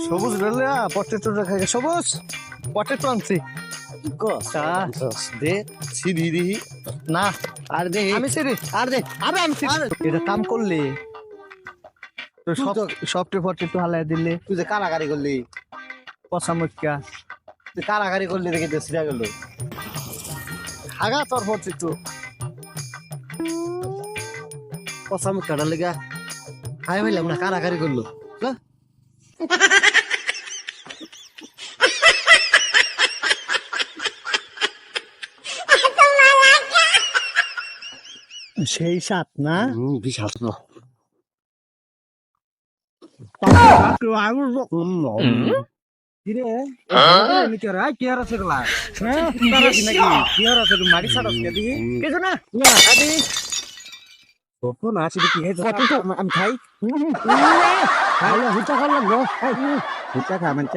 সবুজ বেলে পটেটো খাই সবুজ পটেটো আনছি দে সিধি দিহি না আর দে আমি সিরি আর দে আরে আমি সিরি এটা কাম করলে তো সব সবটে পটেটো হালাই দিলে তুই যে কারাগারি করলি পচা মুখ্যা তুই কারাগারি করলি দেখে দেশিরা গেল হাগা তোর পটেটো পচা মুখাটার লেগা খাই পাইলাম না কারাগারি করলো সেই সাত না বিশাল কিরে কি আর আছে গলা কি আর আছে মারি ছাড়স কে দিহি কিছু না আদি ওপো না আছে কি হে আমি খাই হুচা খাওয়া লাগবো হুচা খা মানে